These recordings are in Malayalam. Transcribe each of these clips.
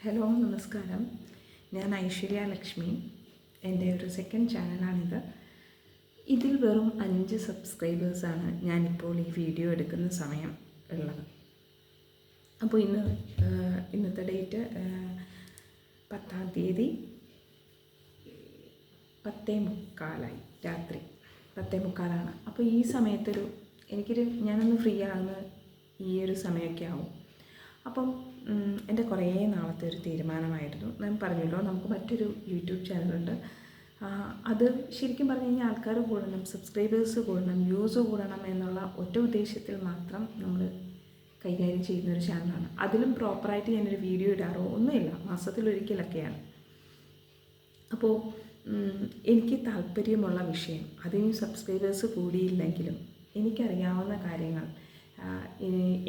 ഹലോ നമസ്കാരം. ഞാൻ ഐശ്വര്യ ലക്ഷ്മി. എൻ്റെ ഒരു സെക്കൻഡ് ചാനലാണിത്. ഇതിൽ വെറും 5 സബ്സ്ക്രൈബേഴ്സാണ് ഞാനിപ്പോൾ ഈ വീഡിയോ എടുക്കുന്ന സമയം ഉള്ളത്. അപ്പോൾ ഇന്നത്തെ ഡേറ്റ് 10-ാം തീയതി 10:45 രാത്രി 10:45. അപ്പോൾ ഈ സമയത്തൊരു ഞാനൊന്ന് ഫ്രീ ആകുന്ന ഈ ഒരു സമയമൊക്കെ ആവും. അപ്പം എൻ്റെ കുറേ നാളത്തെ ഒരു തീരുമാനമായിരുന്നു. ഞാൻ പറഞ്ഞല്ലോ, നമുക്ക് മറ്റൊരു യൂട്യൂബ് ചാനലുണ്ട്. അത് ശരിക്കും പറഞ്ഞു കഴിഞ്ഞാൽ ആൾക്കാർ കൂടണം, സബ്സ്ക്രൈബേഴ്സ് കൂടണം, വ്യൂസ് കൂടണം എന്നുള്ള ഒറ്റ ഉദ്ദേശത്തിൽ മാത്രം നമ്മൾ കൈകാര്യം ചെയ്യുന്നൊരു ചാനലാണ്. അതിലും പ്രോപ്പറായിട്ട് ഞാനൊരു വീഡിയോ ഇടാറോ ഒന്നുമില്ല, മാസത്തിലൊരിക്കലൊക്കെയാണ്. അപ്പോൾ എനിക്ക് താല്പര്യമുള്ള വിഷയം, അതിന് സബ്സ്ക്രൈബേഴ്സ് കൂടിയില്ലെങ്കിലും എനിക്കറിയാവുന്ന കാര്യങ്ങൾ,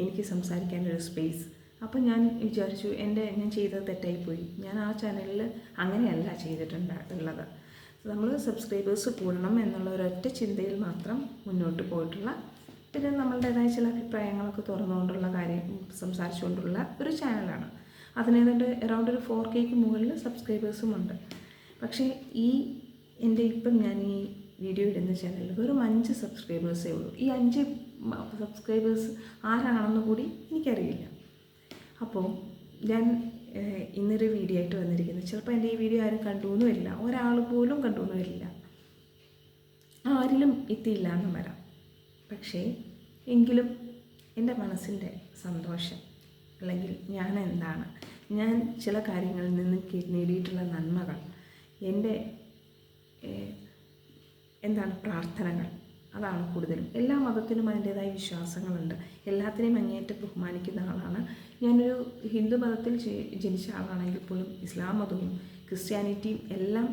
എനിക്ക് സംസാരിക്കാനൊരു സ്പേസ്. അപ്പോൾ ഞാൻ വിചാരിച്ചു, ഞാൻ ചെയ്തത് തെറ്റായിപ്പോയി. ഞാൻ ആ ചാനലിൽ അങ്ങനെയല്ല ചെയ്തിട്ടുള്ളത്. നമ്മൾ സബ്സ്ക്രൈബേഴ്സ് കൂടണം എന്നുള്ള ഒരൊറ്റ ചിന്തയിൽ മാത്രം മുന്നോട്ട് പോയിട്ടുള്ള, പിന്നെ നമ്മളുടേതായ ചില അഭിപ്രായങ്ങളൊക്കെ തുറന്നുകൊണ്ടുള്ള കാര്യം സംസാരിച്ചുകൊണ്ടുള്ള ഒരു ചാനലാണ്. അതിനേതാണ്ട് അറൗണ്ട് ഒരു 4Kക്ക് മുകളിൽ സബ്സ്ക്രൈബേഴ്സുമുണ്ട്. പക്ഷേ ഇപ്പം ഞാൻ ഈ വീഡിയോ ഇടുന്ന ചാനലിൽ വെറും 5 സബ്സ്ക്രൈബേഴ്സേ ഉള്ളൂ. ഈ 5 സബ്സ്ക്രൈബേഴ്സ് ആരാണെന്ന് കൂടി എനിക്കറിയില്ല. അപ്പോൾ ഞാൻ ഇന്നൊരു വീഡിയോ ആയിട്ട് വന്നിരിക്കുന്നത്, ചിലപ്പോൾ എൻ്റെ ഈ വീഡിയോ ആരും കണ്ടുവെന്നുമില്ല, ഒരാൾ പോലും കണ്ടുവെന്നുമില്ല, ആരിലും എത്തിയില്ല എന്ന് വരാം. പക്ഷേ എങ്കിലും എൻ്റെ മനസ്സിൻ്റെ സന്തോഷം, അല്ലെങ്കിൽ ഞാൻ ചില കാര്യങ്ങളിൽ നിന്ന് നേടിയിട്ടുള്ള നന്മകൾ, എൻ്റെ പ്രാർത്ഥനകൾ, അതാണ് കൂടുതലും. എല്ലാ മതത്തിനും അതിൻ്റേതായ വിശ്വാസങ്ങളുണ്ട്. എല്ലാത്തിനെയും അങ്ങേയറ്റം ബഹുമാനിക്കുന്ന ആളാണ്. ഞാനൊരു ഹിന്ദു മതത്തിൽ ജനിച്ച ആളാണെങ്കിൽ പോലും ഇസ്ലാം മതവും ക്രിസ്ത്യാനിറ്റിയും എല്ലാം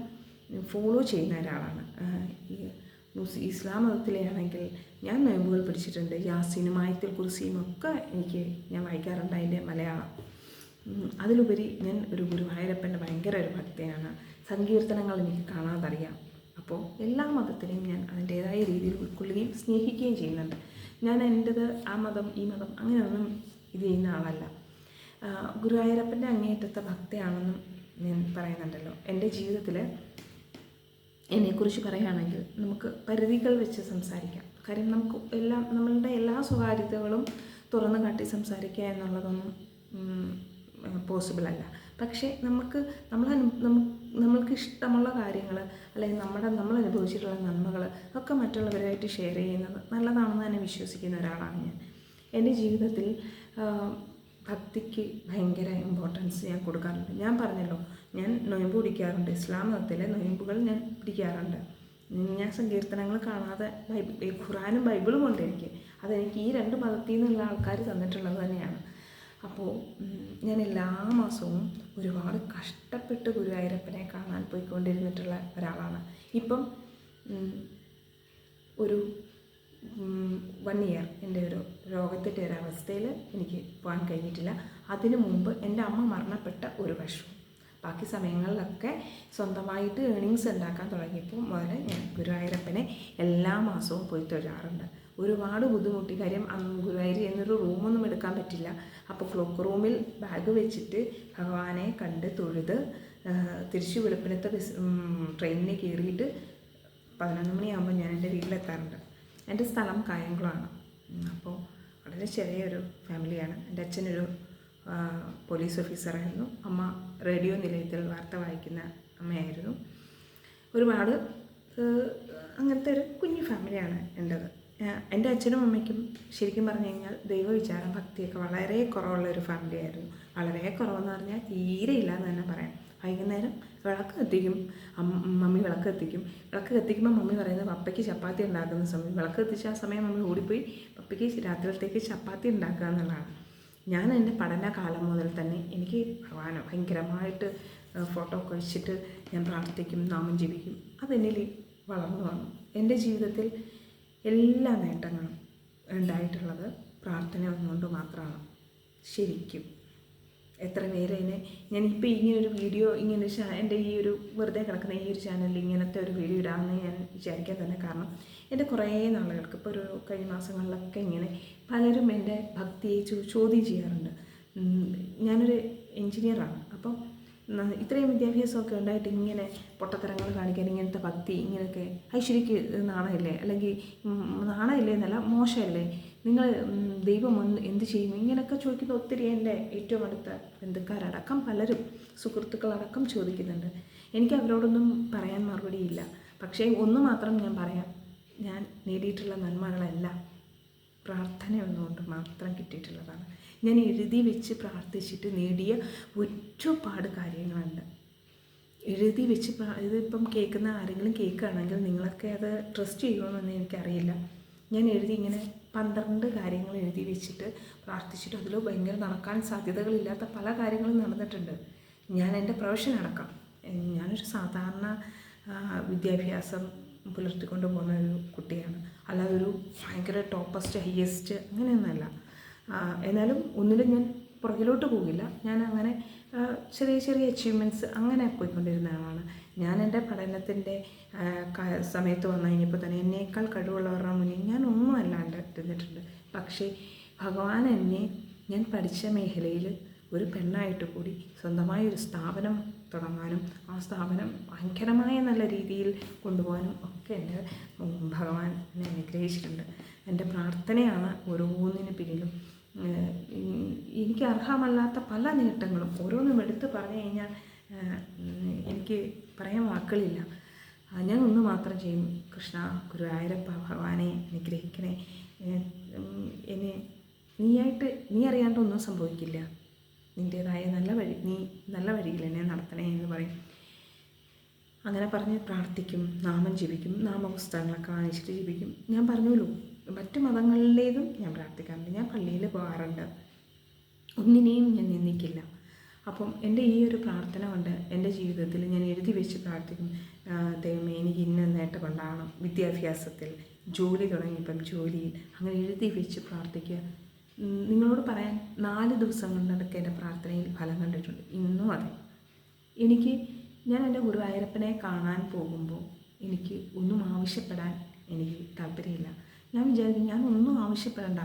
ഫോളോ ചെയ്യുന്ന ഒരാളാണ്. ഇസ്ലാം മതത്തിലാണെങ്കിൽ ഞാൻ നോയമ്പുകൾ പിടിച്ചിട്ടുണ്ട്. യാസീനും ആയത്തുൽ കുർസിയും ഒക്കെ ഞാൻ വായിക്കാറുണ്ട്, അതിൻ്റെ മലയാളം. അതിലുപരി ഞാൻ ഒരു ഗുരുവായൂരപ്പൻ്റെ ഭയങ്കര ഒരു ഭക്തയാണ്. സങ്കീർത്തനങ്ങൾ എനിക്ക് കാണാതറിയാം. അപ്പോൾ എല്ലാ മതത്തിനെയും ഞാൻ അതിൻ്റേതായ രീതിയിൽ ഉൾക്കൊള്ളുകയും സ്നേഹിക്കുകയും ചെയ്യുന്നുണ്ട്. ഞാൻ എൻ്റേത് ആ മതം ഈ മതം അങ്ങനെയൊന്നും ഇത് ചെയ്യുന്ന ആളല്ല. ഗുരുവായൂരപ്പൻ്റെ അങ്ങേയറ്റത്തെ ഭക്തയാണെന്നും ഞാൻ പറയുന്നുണ്ടല്ലോ. എൻ്റെ ജീവിതത്തിൽ എന്നെക്കുറിച്ച് പറയുകയാണെങ്കിൽ നമുക്ക് പരിധികൾ വെച്ച് സംസാരിക്കാം. കാര്യം നമുക്ക് നമ്മളുടെ എല്ലാ സ്വകാര്യതകളും തുറന്നു കാട്ടി സംസാരിക്കുക എന്നുള്ളതൊന്നും പോസിബിളല്ല. പക്ഷേ നമ്മൾക്ക് ഇഷ്ടമുള്ള കാര്യങ്ങൾ, അല്ലെങ്കിൽ നമ്മൾ അനുഭവിച്ചിട്ടുള്ള നന്മകൾ ഒക്കെ മറ്റുള്ളവരായിട്ട് ഷെയർ ചെയ്യുന്നത് നല്ലതാണെന്ന് തന്നെ വിശ്വസിക്കുന്ന ഒരാളാണ് ഞാൻ. എൻ്റെ ജീവിതത്തിൽ ഭക്തിക്ക് ഭയങ്കര ഇമ്പോർട്ടൻസ് ഞാൻ കൊടുക്കാറുണ്ട്. ഞാൻ പറഞ്ഞല്ലോ, ഞാൻ നൊയമ്പ് പിടിക്കാറുണ്ട്. ഇസ്ലാം മതത്തിലെ നൊയമ്പുകൾ ഞാൻ പിടിക്കാറുണ്ട്. ഞാൻ സങ്കീർത്തനങ്ങൾ കാണാതെ ഖുറാനും ബൈബിളും ഉണ്ട് എനിക്ക്. അതെനിക്ക് ഈ 2 മതത്തിൽ നിന്നുള്ള ആൾക്കാർ തന്നിട്ടുള്ളത് തന്നെയാണ്. അപ്പോൾ ഞാൻ എല്ലാ മാസവും ഒരുപാട് കഷ്ടപ്പെട്ട് ഗുരുവായൂരപ്പനെ കാണാൻ പോയിക്കൊണ്ടിരുന്നിട്ടുള്ള ഒരാളാണ്. ഇപ്പം ഒരു 1 ഇയർ എൻ്റെ ഒരു രോഗത്തിൻ്റെ ഒരു അവസ്ഥയിൽ എനിക്ക് പോകാൻ കഴിഞ്ഞിട്ടില്ല. അതിനു മുമ്പ് എൻ്റെ അമ്മ മരണപ്പെട്ട ഒരു വർഷം. ബാക്കി സമയങ്ങളിലൊക്കെ സ്വന്തമായിട്ട് ഏണിങ്സ് ഉണ്ടാക്കാൻ തുടങ്ങിയപ്പോൾ മുതൽ ഞാൻ ഗുരുവായൂരപ്പനെ എല്ലാ മാസവും പോയി തൊഴാറുണ്ട്. ഒരുപാട് ബുദ്ധിമുട്ടി. കാര്യം ഗുരുവായൂർ എന്നൊരു റൂമൊന്നും എടുക്കാൻ പറ്റില്ല. അപ്പോൾ ക്ലോക്ക് റൂമിൽ ബാഗ് വെച്ചിട്ട് ഭഗവാനെ കണ്ട് തൊഴുത് തിരിച്ച് വെളുപ്പിനത്തെ ട്രെയിനിന് കയറിയിട്ട് 11 മണിയാകുമ്പോൾ ഞാൻ എൻ്റെ വീട്ടിലെത്താറുണ്ട്. എൻ്റെ സ്ഥലം കായംകുളമാണ്. അപ്പോൾ വളരെ ചെറിയൊരു ഫാമിലിയാണ്. എൻ്റെ അച്ഛനൊരു പോലീസ് ഓഫീസറായിരുന്നു. അമ്മ റേഡിയോ നിലയത്തിൽ വാർത്ത വായിക്കുന്ന അമ്മയായിരുന്നു. ഒരുപാട് അങ്ങനത്തെ ഒരു കുഞ്ഞു ഫാമിലിയാണ് എൻ്റേത്. എൻ്റെ അച്ഛനും അമ്മയ്ക്കും ശരിക്കും പറഞ്ഞു കഴിഞ്ഞാൽ ദൈവവിചാരം, ഭക്തിയൊക്കെ വളരെ കുറവുള്ളൊരു ഫാമിലി ആയിരുന്നു. വളരെ കുറവെന്ന് പറഞ്ഞാൽ തീരെ ഇല്ല എന്ന് തന്നെ പറയാം. വൈകുന്നേരം വിളക്ക് കത്തിക്കും, മമ്മി വിളക്ക് കത്തിക്കും. വിളക്ക് കത്തിക്കുമ്പോൾ മമ്മി പറയുന്നത് പപ്പയ്ക്ക് ചപ്പാത്തി ഉണ്ടാക്കുന്ന സമയം. വിളക്ക് കത്തിച്ച ആ സമയം മമ്മി ഓടിപ്പോയി പപ്പയ്ക്ക് രാത്രിയിലത്തേക്ക് ചപ്പാത്തി ഉണ്ടാക്കുക എന്നുള്ളതാണ്. ഞാൻ എൻ്റെ പഠനകാലം മുതൽ തന്നെ എനിക്ക് ഭഗവാനെ ഭയങ്കരമായിട്ട് ഫോട്ടോ ഒക്കെ വെച്ചിട്ട് ഞാൻ പ്രാർത്ഥിക്കും, നാമം ജപിക്കും. അതെന്നിൽ വളർന്നു വന്നു. എൻ്റെ ജീവിതത്തിൽ എല്ലാ നേട്ടങ്ങളും ഉണ്ടായിട്ടുള്ളത് പ്രാർത്ഥന ഒന്നുകൊണ്ട് മാത്രമാണ്. ശരിക്കും എത്ര പേര് ഞാനിപ്പോൾ ഇങ്ങനൊരു വീഡിയോ എൻ്റെ ഈ ഒരു വെറുതെ കിടക്കുന്ന ഈ ഒരു ചാനലിൽ ഇങ്ങനത്തെ ഒരു വീഡിയോ ഇടാമെന്ന് ഞാൻ വിചാരിക്കാൻ തന്നെ കാരണം, എൻ്റെ കുറേ നാളുകൾക്ക് ഇപ്പോൾ ഒരു കഴിഞ്ഞ മാസങ്ങളിലൊക്കെ ഇങ്ങനെ പലരും എൻ്റെ ഭക്തിയെ ചോദ്യം ചെയ്യാറുണ്ട്. ഞാനൊരു എൻജിനീയറാണ്. അപ്പം ഇത്രയും വിദ്യാഭ്യാസമൊക്കെ ഉണ്ടായിട്ട് ഇങ്ങനെ പൊട്ടത്തരങ്ങൾ കാണിക്കാൻ, ഇങ്ങനത്തെ ഭക്തി ഇങ്ങനെയൊക്കെ ഐശ്വര്യക്ക് നാണമില്ലേ? അല്ലെങ്കിൽ നാണമില്ലേ എന്നല്ല, മോശമല്ലേ? നിങ്ങൾ ദൈവം വന്ന് എന്ത് ചെയ്യും ഇങ്ങനെയൊക്കെ ചോദിക്കുന്ന ഒത്തിരി എൻ്റെ ഏറ്റവും അടുത്ത ബന്ധുക്കാരടക്കം പലരും, സുഹൃത്തുക്കളടക്കം ചോദിക്കുന്നുണ്ട്. എനിക്ക് അവരോടൊന്നും പറയാൻ മറുപടിയില്ല. പക്ഷേ ഒന്ന് മാത്രം ഞാൻ പറയാം, ഞാൻ നേടിയിട്ടുള്ള നന്മകളെല്ലാം പ്രാർത്ഥന ഒന്നുകൊണ്ട് മാത്രം കിട്ടിയിട്ടുള്ളതാണ്. ഞാൻ എഴുതി വെച്ച് പ്രാർത്ഥിച്ചിട്ട് നേടിയ ഒരുപാട് കാര്യങ്ങളുണ്ട്. എഴുതി വെച്ച് ഇതിപ്പം കേൾക്കുന്ന ആരെങ്കിലും കേൾക്കുകയാണെങ്കിൽ നിങ്ങളൊക്കെ അത് ട്രസ്റ്റ് ചെയ്യുമെന്നൊന്നും എനിക്കറിയില്ല. ഞാൻ എഴുതി ഇങ്ങനെ 12 കാര്യങ്ങൾ എഴുതി വെച്ചിട്ട് പ്രാർത്ഥിച്ചിട്ട് അതിൽ ഭയങ്കര നടക്കാൻ സാധ്യതകളില്ലാത്ത പല കാര്യങ്ങളും നടന്നിട്ടുണ്ട്. ഞാൻ എൻ്റെ പ്രൊഫഷൻ അടക്കം, ഞാനൊരു സാധാരണ വിദ്യാഭ്യാസം പുലർത്തിക്കൊണ്ട് പോകുന്ന ഒരു കുട്ടിയാണ്. അല്ലാതെ ഒരു ഭയങ്കര ടോപ്പസ്റ്റ് ഹയസ്റ്റ് അങ്ങനെയൊന്നുമല്ല. എന്നാലും ഒന്നിലും ഞാൻ പുറകിലോട്ട് പോകില്ല. ഞാൻ അങ്ങനെ ചെറിയ ചെറിയ അച്ചീവ്മെൻറ്റ്സ് അങ്ങനെ പോയിക്കൊണ്ടിരുന്ന ആളാണ്. ഞാൻ എൻ്റെ പഠനത്തിൻ്റെ സമയത്ത് വന്നു കഴിഞ്ഞപ്പോൾ തന്നെ എന്നേക്കാൾ കഴിവുള്ളവരുടെ മുന്നിൽ ഞാൻ ഒന്നും അല്ലാണ്ട് ഇരുന്നിട്ടുണ്ട്. പക്ഷേ ഭഗവാൻ എന്നെ ഞാൻ പഠിച്ച മേഖലയിൽ ഒരു പെണ്ണായിട്ട് കൂടി സ്വന്തമായ ഒരു സ്ഥാപനം തുടങ്ങാനും ആ സ്ഥാപനം ഭയങ്കരമായ നല്ല രീതിയിൽ കൊണ്ടുപോകാനും ഒക്കെ എൻ്റെ ഭഗവാൻ എന്നെ അനുഗ്രഹിച്ചിട്ടുണ്ട്. എൻ്റെ പ്രാർത്ഥനയാണ് ഓരോന്നിന് പിന്നിലും. എനിക്ക് അർഹമല്ലാത്ത പല നേട്ടങ്ങളും ഓരോന്നും എടുത്ത് പറഞ്ഞു കഴിഞ്ഞാൽ എനിക്ക് പറയാൻ വാക്കുകളില്ല. ഞാൻ ഒന്ന് മാത്രം ചെയ്യും, കൃഷ്ണ ഗുരുവായൂരപ്പ ഭഗവാനെ അനുഗ്രഹിക്കണേ, എന്നെ നീ അറിയാണ്ടൊന്നും സംഭവിക്കില്ല, നിൻ്റേതായ നീ നല്ല വഴിയിൽ എന്നെ നടത്തണേ എന്ന് പറയും. അങ്ങനെ പറഞ്ഞ് പ്രാർത്ഥിക്കും, നാമം ജപിക്കും, നാമപുസ്തകങ്ങളൊക്കെ വാങ്ങിച്ചിട്ട് ജപിക്കും. ഞാൻ പറഞ്ഞല്ലോ, മറ്റു മതങ്ങളിലേതും ഞാൻ പ്രാർത്ഥിക്കാറുണ്ട്, ഞാൻ പള്ളിയിൽ പോകാറുണ്ട്, ഒന്നിനെയും ഞാൻ നിന്ദിക്കില്ല. അപ്പം എൻ്റെ ഈ ഒരു പ്രാർത്ഥന കൊണ്ട് എൻ്റെ ജീവിതത്തിൽ ഞാൻ എഴുതി വെച്ച് പ്രാർത്ഥിക്കും, ദൈവമേ എനിക്ക് ഇന്ന നേട്ടം ഉണ്ടാകണം, വിദ്യാഭ്യാസത്തിൽ, ജോലി തുടങ്ങിയപ്പം ജോലിയിൽ, അങ്ങനെ എഴുതി വെച്ച് പ്രാർത്ഥിക്കുക. നിങ്ങളോട് പറയാൻ 4 ദിവസം കൊണ്ടൊക്കെ എൻ്റെ പ്രാർത്ഥനയിൽ ഫലം കണ്ടിട്ടുണ്ട്. ഇന്നും അതെ. ഞാൻ എൻ്റെ ഗുരുവായൂരപ്പനെ കാണാൻ പോകുമ്പോൾ എനിക്ക് ഒന്നും ആവശ്യപ്പെടാൻ എനിക്ക് താല്പര്യമില്ല. ഞാൻ വിചാരിക്കും ഞാൻ ഒന്നും ആവശ്യപ്പെടണ്ട,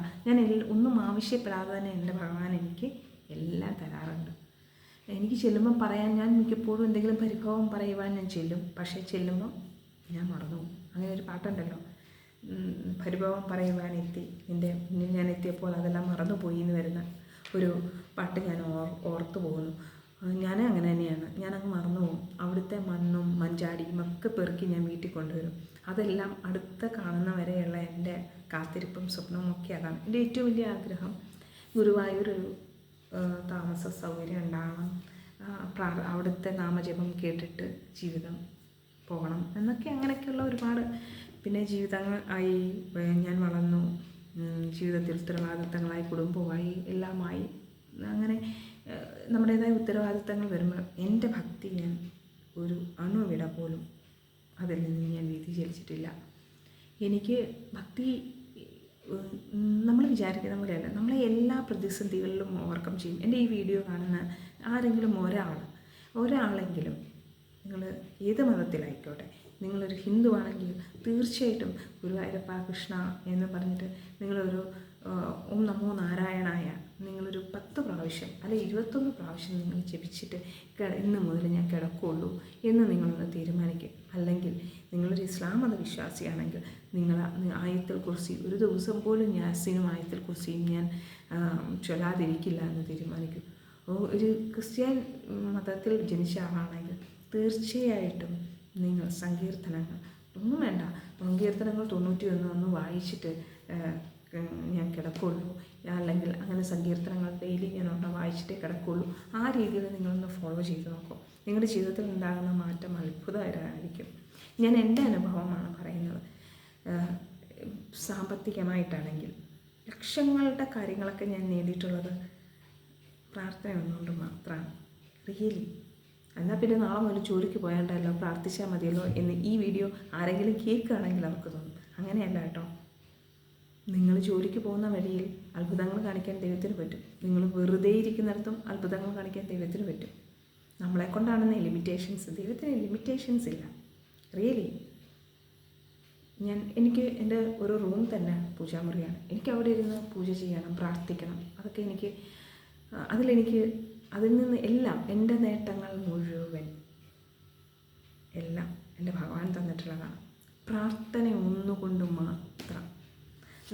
ഒന്നും ആവശ്യപ്പെടാതെ തന്നെ എൻ്റെ ഭഗവാൻ എനിക്ക് എല്ലാം തരാറുണ്ട്. എനിക്ക് ചെല്ലുമ്പോൾ ഞാൻ മിക്കപ്പോഴും എന്തെങ്കിലും പരിഭവം പറയുവാൻ ഞാൻ ചെല്ലും. പക്ഷേ ചെല്ലുമ്പോൾ ഞാൻ മറന്നു പോകും. അങ്ങനെ ഒരു പാട്ടുണ്ടല്ലോ, പരിഭവം പറയുവാൻ ഞാൻ എത്തിയപ്പോൾ അതെല്ലാം മറന്നുപോയി എന്ന് വരുന്ന ഒരു പാട്ട് ഞാൻ ഓർത്തു പോകുന്നു. ഞാൻ അങ്ങനെ തന്നെയാണ്, ഞാനങ്ങ് മറന്നു പോകും. അവിടുത്തെ മണ്ണും മഞ്ചാടിയും ഒക്കെ പെറുക്കി ഞാൻ വീട്ടിൽ കൊണ്ടുവരും. അതെല്ലാം അടുത്ത കാണുന്ന വരെയുള്ള എൻ്റെ കാത്തിരിപ്പും സ്വപ്നവും ഒക്കെ അതാണ്. എൻ്റെ ഏറ്റവും വലിയ ആഗ്രഹം ഗുരുവായൂർ ഒരു താമസ സൗകര്യം ഉണ്ടാകണം, അവിടുത്തെ നാമജപം കേട്ടിട്ട് ജീവിതം പോകണം എന്നൊക്കെ, അങ്ങനെയൊക്കെയുള്ള ഒരുപാട്. പിന്നെ ജീവിതങ്ങൾ ആയി, ഞാൻ വളർന്നു, ജീവിതത്തിൽ ഉത്തരവാദിത്തങ്ങളായി, കുടുംബമായി, എല്ലാമായി, അങ്ങനെ നമ്മുടേതായ ഉത്തരവാദിത്തങ്ങൾ വരുമ്പോൾ എൻ്റെ ഭക്തി ഞാൻ ഒരു അണുവിട പോലും അതിൽ നിന്ന് ഞാൻ വ്യതിചലിച്ചിട്ടില്ല. എനിക്ക് ഭക്തി നമ്മൾ വിചാരിക്കുന്ന പോലെയല്ല, നമ്മളെ എല്ലാ പ്രതിസന്ധികളിലും ഓവർകം ചെയ്യും. എൻ്റെ ഈ വീഡിയോ കാണുന്ന ആരെങ്കിലും ഒരാളെങ്കിലും, നിങ്ങൾ ഏത് മതത്തിലായിക്കോട്ടെ, നിങ്ങളൊരു ഹിന്ദു ആണെങ്കിൽ തീർച്ചയായിട്ടും ഗുരുവായൂരപ്പ കൃഷ്ണ എന്ന് പറഞ്ഞിട്ട് നിങ്ങളൊരു ഓം നമോ നാരായണായ നിങ്ങളൊരു 10 പ്രാവശ്യം അല്ലെ 21 പ്രാവശ്യം നിങ്ങൾ ജപിച്ചിട്ട് ഇന്ന് മുതൽ ഞാൻ കിടക്കുകയുള്ളൂ എന്ന് നിങ്ങളൊന്ന് തീരുമാനിക്കും. അല്ലെങ്കിൽ നിങ്ങളൊരു ഇസ്ലാം മത വിശ്വാസിയാണെങ്കിൽ നിങ്ങൾ ആയത്തുൽ കുർസി ഒരു ദിവസം പോലും യാസീനും ആയത്തുൽ കുർസിയും ഞാൻ ചൊല്ലാതിരിക്കില്ല എന്ന് തീരുമാനിക്കും. ഒരു ക്രിസ്ത്യൻ മതത്തിൽ ജനിച്ച ആളാണെങ്കിൽ തീർച്ചയായിട്ടും നിങ്ങൾ സങ്കീർത്തനങ്ങൾ ഒന്നും വേണ്ട, സങ്കീർത്തനങ്ങൾ 91 വായിച്ചിട്ട് ഞാൻ കിടക്കുകയുള്ളൂ, അല്ലെങ്കിൽ അങ്ങനെ സങ്കീർത്തനങ്ങൾ ഡെയിലി ഞാൻ വായിച്ചിട്ടേ കിടക്കുകയുള്ളൂ. ആ രീതിയിൽ നിങ്ങളൊന്ന് ഫോളോ ചെയ്ത് നോക്കും. നിങ്ങളുടെ ജീവിതത്തിൽ ഉണ്ടാകുന്ന മാറ്റം അത്ഭുതകരമായിരിക്കും. ഞാൻ എൻ്റെ അനുഭവമാണ് പറയുന്നത്. സാമ്പത്തികമായിട്ടാണെങ്കിൽ ലക്ഷങ്ങളുടെ കാര്യങ്ങളൊക്കെ ഞാൻ നേടിയിട്ടുള്ളത് പ്രാർത്ഥന ഒന്നുകൊണ്ട് മാത്രമാണ്. റിയലി. എന്നാൽ പിന്നെ നാളെ മുതൽ ജോലിക്ക് പോയാണ്ടല്ലോ, പ്രാർത്ഥിച്ചാൽ മതിയല്ലോ എന്ന് ഈ വീഡിയോ ആരെങ്കിലും കേൾക്കുകയാണെങ്കിൽ അവർക്ക് തോന്നും. അങ്ങനെയല്ല കേട്ടോ. നിങ്ങൾ ജോലിക്ക് പോകുന്ന വഴിയിൽ അത്ഭുതങ്ങൾ കാണിക്കാൻ ദൈവത്തിന് പറ്റും. നിങ്ങൾ വെറുതെ ഇരിക്കുന്നിടത്തും അത്ഭുതങ്ങൾ കാണിക്കാൻ ദൈവത്തിന് പറ്റും. നമ്മളെക്കൊണ്ടാണെന്ന് ലിമിറ്റേഷൻസ്, ദൈവത്തിന് ലിമിറ്റേഷൻസ് ഇല്ല. റിയലി. എനിക്ക് എൻ്റെ ഒരു റൂം തന്നെ പൂജാമുറിയാണ്. എനിക്ക് അവിടെ ഇരുന്ന് പൂജ ചെയ്യണം, പ്രാർത്ഥിക്കണം. അതൊക്കെ അതിലെനിക്ക് അതിൽ നിന്ന് എല്ലാം എൻ്റെ നേട്ടങ്ങൾ മുഴുവൻ എല്ലാം എൻ്റെ ഭഗവാൻ തന്നിട്ടുള്ളതാണ്. പ്രാർത്ഥന ഒന്നുകൊണ്ട് മാത്രം,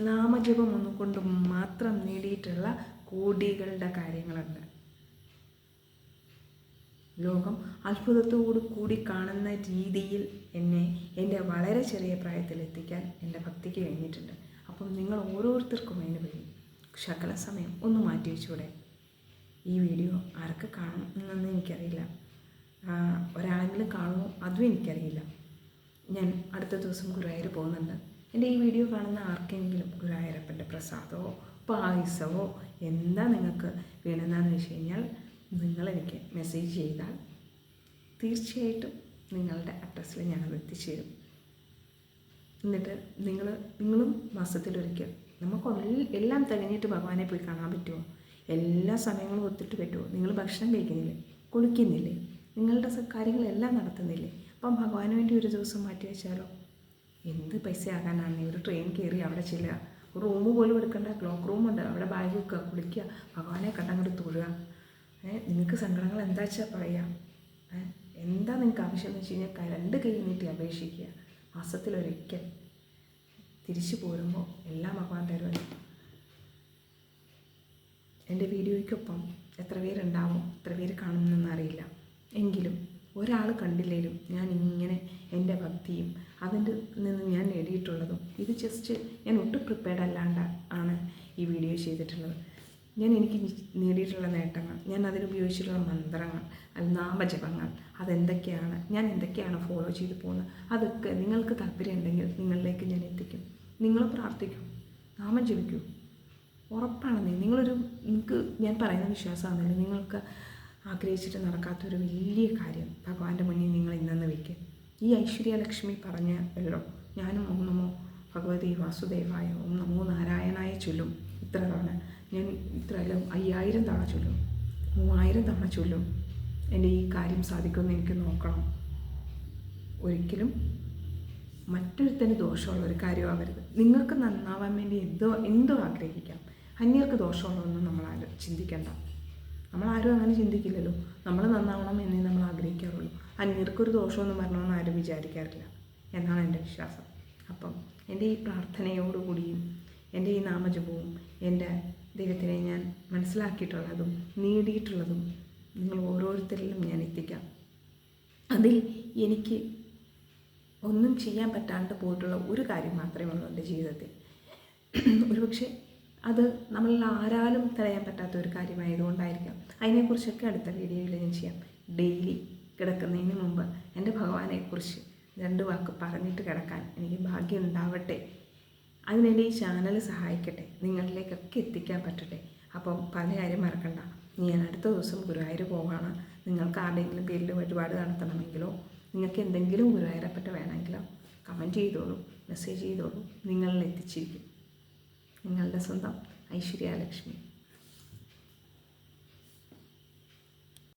നാമജപം ഒന്നുകൊണ്ട് മാത്രം നേടിയിട്ടുള്ള കോടികളുടെ കാര്യങ്ങളുണ്ട്. ലോകം അത്ഭുതത്തോടു കൂടി കാണുന്ന രീതിയിൽ എന്നെ എൻ്റെ വളരെ ചെറിയ പ്രായത്തിൽ എത്തിക്കാൻ എൻ്റെ ഭക്തിക്ക് കഴിഞ്ഞിട്ടുണ്ട്. അപ്പം നിങ്ങൾ ഓരോരുത്തർക്കും അതിന് വഴി ശകല സമയം ഒന്ന് മാറ്റി വെച്ചൂടെ? ഈ വീഡിയോ ആരൊക്കെ കാണും എന്നൊന്നും എനിക്കറിയില്ല. ഒരാളെങ്കിലും കാണുമോ അതും എനിക്കറിയില്ല. ഞാൻ അടുത്ത ദിവസം ഗുരുവായൂർ പോകുന്നുണ്ട്. എൻ്റെ ഈ വീഡിയോ കാണുന്ന ആർക്കെങ്കിലും ഗുരുവായൂരപ്പൻ്റെ പ്രസാദമോ പായസമോ എന്താ നിങ്ങൾക്ക് വേണമെന്ന് വെച്ച് കഴിഞ്ഞാൽ നിങ്ങളെനിക്ക് മെസ്സേജ് ചെയ്താൽ തീർച്ചയായിട്ടും നിങ്ങളുടെ അഡ്രസ്സിൽ ഞാനത് എത്തിച്ചു തരും. എന്നിട്ട് നിങ്ങളും മാസത്തിലൊരിക്കൽ, നമുക്ക് എല്ലാം തികഞ്ഞിട്ട് ഭഗവാനെ പോയി കാണാൻ പറ്റുമോ? എല്ലാ സമയങ്ങളും ഒത്തിട്ട് പറ്റുമോ? നിങ്ങൾ ഭക്ഷണം കഴിക്കുന്നില്ലേ, കുളിക്കുന്നില്ലേ, നിങ്ങളുടെ കാര്യങ്ങളെല്ലാം നടത്തുന്നില്ലേ? അപ്പം ഭഗവാന് വേണ്ടി ഒരു ദിവസം മാറ്റി വെച്ചാലോ? എന്ത് പൈസ ആകാനാണ്? ഒരു ട്രെയിൻ കയറി അവിടെ ചെല്ലുക, ഒരു റൂം പോലും എടുക്കേണ്ട, ക്ലോക്ക് റൂമുണ്ട്, അവിടെ ബാഗ് വെക്കുക, കുളിക്കുക, ഭഗവാനെ കണ്ടങ്ങോട്ട് തൊഴുക. നിങ്ങൾക്ക് സങ്കടങ്ങൾ എന്താ വെച്ചാൽ പറയാം. എന്താ നിങ്ങൾക്ക് ആവശ്യം എന്ന് വെച്ച് കഴിഞ്ഞാൽ 2 കൈ നീട്ടി അപേക്ഷിക്കുക. മാസത്തിലൊരിക്കൽ തിരിച്ചു പോരുമ്പോൾ എല്ലാം ഭഗവാൻ തരുമല്ലോ. എൻ്റെ വീഡിയോയ്ക്കൊപ്പം എത്ര പേരുണ്ടാവും, എത്ര പേര് കാണുമെന്നൊന്നും അറിയില്ല. എങ്കിലും ഒരാൾ കണ്ടില്ലേലും ഞാൻ ഇങ്ങനെ എൻ്റെ ഭക്തിയും അതിൻ്റെ നിന്ന് ഞാൻ നേടിയിട്ടുള്ളതും, ഇത് ജസ്റ്റ് ഞാൻ ഒട്ടും പ്രിപ്പയർഡ് അല്ലാണ്ട് ആണ് ഈ വീഡിയോ ചെയ്തിട്ടുള്ളത്. എനിക്ക് നേടിയിട്ടുള്ള നേട്ടങ്ങൾ, ഞാൻ അതിനുപയോഗിച്ചിട്ടുള്ള മന്ത്രങ്ങൾ, നാമജപങ്ങൾ, അതെന്തൊക്കെയാണ്, ഞാൻ എന്തൊക്കെയാണ് ഫോളോ ചെയ്ത് പോകുന്നത്, അതൊക്കെ നിങ്ങൾക്ക് താല്പര്യമുണ്ടെങ്കിൽ നിങ്ങളിലേക്ക് ഞാൻ എത്തിക്കും. നിങ്ങൾ പ്രാർത്ഥിക്കൂ, നാമം ജപിക്കൂ. ഉറപ്പാണ് നിങ്ങൾക്ക് ഞാൻ പറയുന്ന വിശ്വാസമാണല്ലോ, നിങ്ങൾക്ക് ആഗ്രഹിച്ചിട്ട് നടക്കാത്തൊരു വലിയ കാര്യം ഭഗവാന്റെ മുന്നിൽ നിങ്ങൾ ഇന്നെന്ന് വയ്ക്കുക. ഈ ഐശ്വര്യലക്ഷ്മി പറഞ്ഞല്ലോ, ഞാനും ഓം നമോ ഭഗവതി വാസുദേവായ, ഓം നമോ നാരായണായ ചൊല്ലും ഇത്ര തവണ. ഞാൻ ഇത്രയെല്ലാം 5000 തവണ ചൊല്ലും, 3000 തവണ ചൊല്ലും. എൻ്റെ ഈ കാര്യം സാധിക്കുമെന്ന് എനിക്ക് നോക്കണം. ഒരിക്കലും മറ്റൊരുത്തന് ദോഷമുള്ളൊരു കാര്യമാവരുത്. നിങ്ങൾക്ക് നന്നാവാൻ വേണ്ടി എന്തോ ആഗ്രഹിക്കാം. അന്യർക്ക് ദോഷമുള്ളതൊന്നും നമ്മളാരും ചിന്തിക്കേണ്ട. നമ്മളാരും അങ്ങനെ ചിന്തിക്കില്ലല്ലോ. നമ്മൾ നന്നാവണം എന്നേ നമ്മൾ ആഗ്രഹിക്കാറുള്ളൂ. അന്യർക്കൊരു ദോഷമൊന്നും വരണമെന്ന് ആരും വിചാരിക്കാറില്ല എന്നാണ് എൻ്റെ വിശ്വാസം. അപ്പം എൻ്റെ ഈ പ്രാർത്ഥനയോടുകൂടിയും എൻ്റെ ഈ നാമജപവും എൻ്റെ ദൈവത്തിനെ ഞാൻ മനസ്സിലാക്കിയിട്ടുള്ളതും നേടിയിട്ടുള്ളതും നിങ്ങൾ ഓരോരുത്തരിലും ഞാൻ എത്തിക്കാം. അതിൽ എനിക്ക് ഒന്നും ചെയ്യാൻ പറ്റാണ്ട് പോയിട്ടുള്ള ഒരു കാര്യം മാത്രമേ ഉള്ളൂ എൻ്റെ ജീവിതത്തിൽ. ഒരുപക്ഷെ അത് നമ്മളിൽ ആരാലും തടയാൻ പറ്റാത്ത ഒരു കാര്യമായതുകൊണ്ടായിരിക്കാം. അതിനെക്കുറിച്ചൊക്കെ അടുത്ത വീഡിയോയിൽ ഞാൻ ചെയ്യാം. ഡെയിലി കിടക്കുന്നതിന് മുമ്പ് എൻ്റെ ഭഗവാനെക്കുറിച്ച് 2 വാക്ക് പറഞ്ഞിട്ട് കിടക്കാൻ എനിക്ക് ഭാഗ്യം ഉണ്ടാവട്ടെ. അതിനെൻ്റെ ഈ ചാനൽ സഹായിക്കട്ടെ, നിങ്ങളിലേക്കൊക്കെ എത്തിക്കാൻ പറ്റട്ടെ. അപ്പം പല കാര്യം മറക്കണ്ട. ഞാൻ അടുത്ത ദിവസം ഗുരുവായൂർ പോവുകയാണ്. നിങ്ങൾക്ക് ആരുടെയെങ്കിലും പേരിൽ വഴിപാട് നടത്തണമെങ്കിലോ നിങ്ങൾക്ക് എന്തെങ്കിലും ഗുരുവായൂരപ്പറ്റ വേണമെങ്കിലോ കമൻറ്റ് ചെയ്തോളൂ, മെസ്സേജ് ചെയ്തോളൂ. നിങ്ങളിൽ എത്തിച്ചിരിക്കും. നിങ്ങളുടെ സ്വന്തം ഐശ്വര്യലക്ഷ്മി.